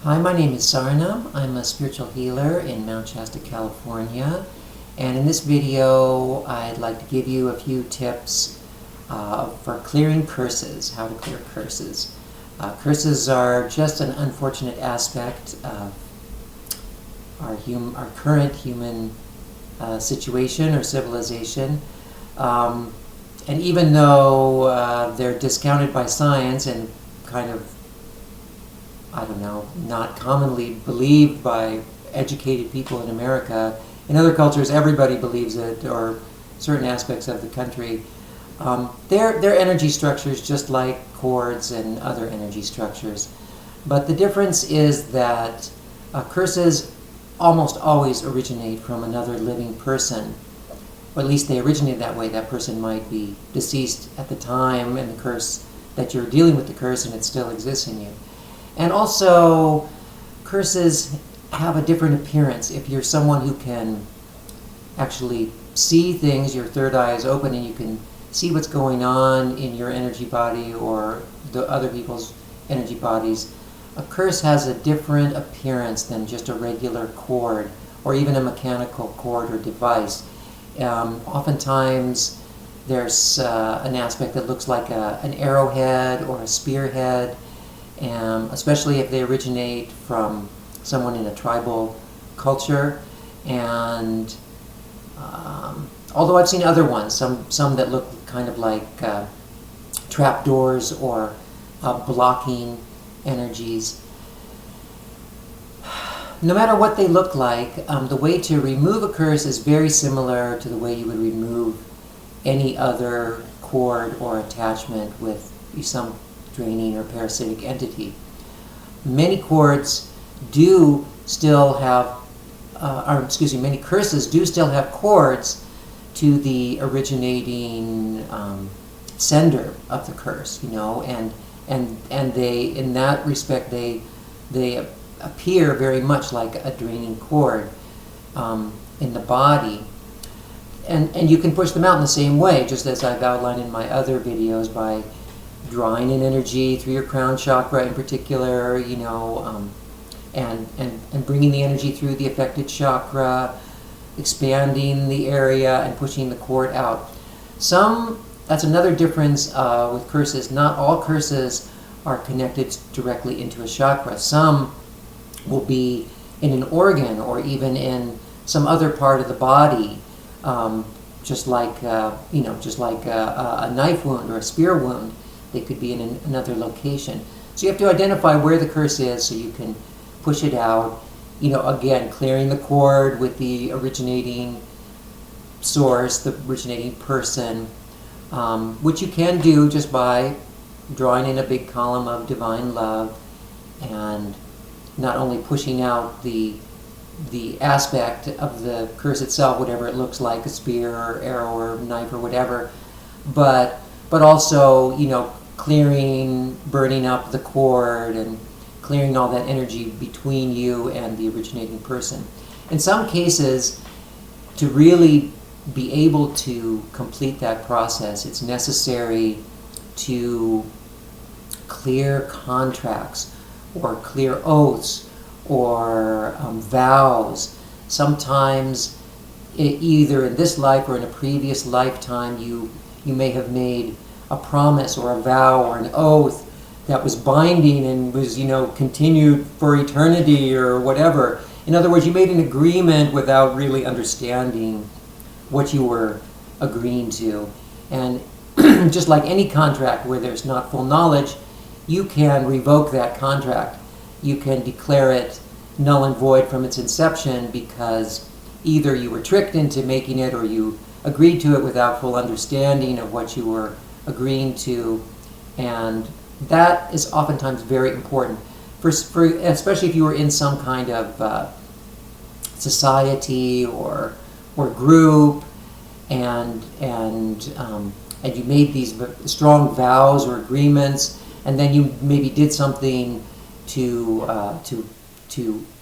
Hi, my name is Saranam. I'm a spiritual healer in Mount Shasta, California. And in this video, I'd like to give you a few tips for clearing curses, how to clear curses. Curses are just an unfortunate aspect of our current human situation or civilization. And even though they're discounted by science and kind of not commonly believed by educated people in America. In other cultures, everybody believes it, or certain aspects of the country. They're energy structures just like chords and other energy structures. But the difference is that curses almost always originate from another living person. Or at least they originate that way. That person might be deceased at the time and the curse that you're dealing with the curse and it still exists in you. And also, curses have a different appearance. If you're someone who can actually see things, your third eye is open and you can see what's going on in your energy body or the other people's energy bodies, a curse has a different appearance than just a regular cord or even a mechanical cord or device. Oftentimes, there's an aspect that looks like an arrowhead or a spearhead. Especially if they originate from someone in a tribal culture. And although I've seen other ones, some that look kind of like trapdoors or blocking energies. No matter what they look like, the way to remove a curse is very similar to the way you would remove any other cord or attachment with some draining or parasitic entity. Many cords do still have, many curses do still have cords to the originating sender of the curse, and they, in that respect, they appear very much like a draining cord in the body. And you can push them out in the same way, just as I've outlined in my other videos, by drawing in energy through your crown chakra in particular, and bringing the energy through the affected chakra, expanding the area and pushing the cord out. That's another difference with curses. Not all curses are connected directly into a chakra. Some will be in an organ or even in some other part of the body, just like a knife wound or a spear wound. They could be in another location. So you have to identify where the curse is so you can push it out. Again, clearing the cord with the originating source, the originating person, which you can do just by drawing in a big column of divine love and not only pushing out the aspect of the curse itself, whatever it looks like, a spear or arrow or knife or whatever, but also, clearing, burning up the cord and clearing all that energy between you and the originating person. In some cases, to really be able to complete that process, it's necessary to clear contracts or clear oaths or vows. Sometimes, either in this life or in a previous lifetime, you may have made a promise or a vow or an oath that was binding and was, continued for eternity or whatever. In other words, you made an agreement without really understanding what you were agreeing to. And just like any contract where there's not full knowledge, you can revoke that contract. You can declare it null and void from its inception because either you were tricked into making it or you agreed to it without full understanding of what you were agreeing to. And that is oftentimes very important, especially if you were in some kind of society or group, and you made these strong vows or agreements, and then you maybe did something to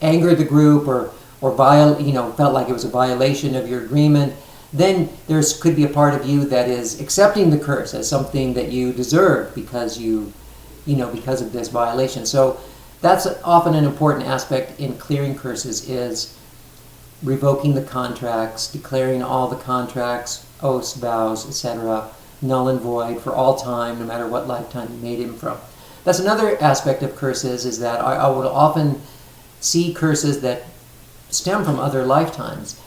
anger the group or felt like it was a violation of your agreement. Then there could be a part of you that is accepting the curse as something that you deserve because of this violation. So that's often an important aspect in clearing curses, is revoking the contracts, declaring all the contracts, oaths, vows, etc., null and void for all time, no matter what lifetime you made him from. That's another aspect of curses, is that I would often see curses that stem from other lifetimes.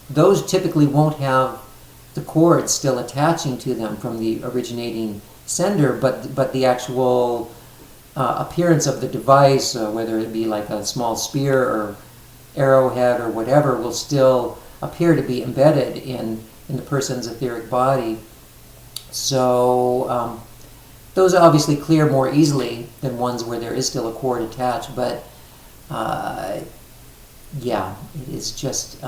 Those typically won't have the cords still attaching to them from the originating sender, but the actual appearance of the device, whether it be like a small spear or arrowhead or whatever, will still appear to be embedded in the person's etheric body. So those obviously clear more easily than ones where there is still a cord attached, but yeah, it is just,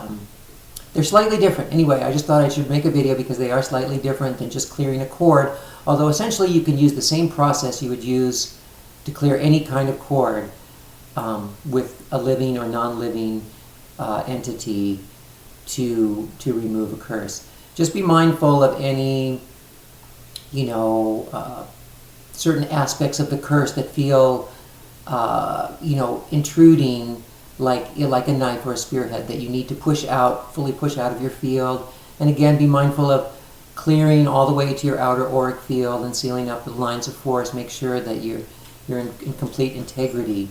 they're slightly different. Anyway, I just thought I should make a video because they are slightly different than just clearing a cord, although essentially you can use the same process you would use to clear any kind of cord with a living or non-living entity to remove a curse. Just be mindful of any, certain aspects of the curse that feel, intruding, like a knife or a spearhead, that you need to fully push out of your field. And again, be mindful of clearing all the way to your outer auric field and sealing up the lines of force. Make sure that you're in complete integrity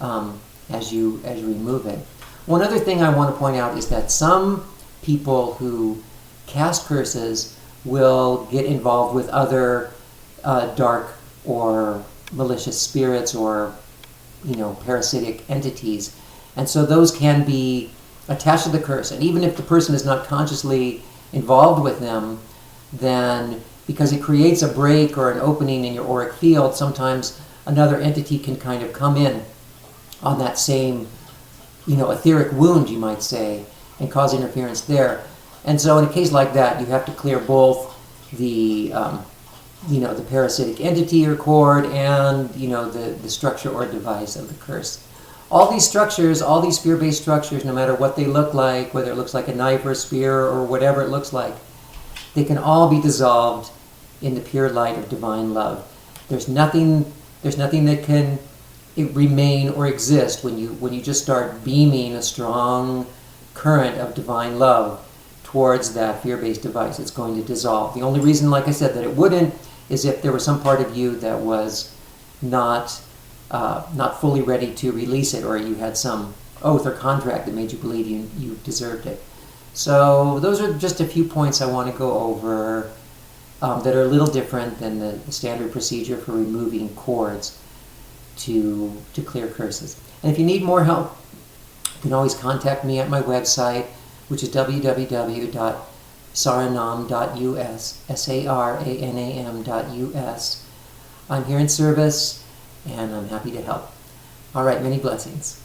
as you remove it. One other thing I want to point out is that some people who cast curses will get involved with other dark or malicious spirits or parasitic entities, and so those can be attached to the curse. And even if the person is not consciously involved with them, then because it creates a break or an opening in your auric field, sometimes another entity can kind of come in on that same etheric wound, you might say, and cause interference there. And so in a case like that, you have to clear both the the parasitic entity or cord and the structure or device of the curse. All these structures, all these spear-based structures, no matter what they look like, whether it looks like a knife or a spear or whatever it looks like, they can all be dissolved in the pure light of divine love. There's nothing that can remain or exist when you just start beaming a strong current of divine love towards that fear-based device. It's going to dissolve. The only reason, like I said, that it wouldn't is if there was some part of you that was not fully ready to release it, or you had some oath or contract that made you believe you deserved it. So those are just a few points I want to go over that are a little different than the standard procedure for removing cords to clear curses. And if you need more help, you can always contact me at my website, which is www.saranam.us, saranam.us. I'm here in service, and I'm happy to help. All right, many blessings.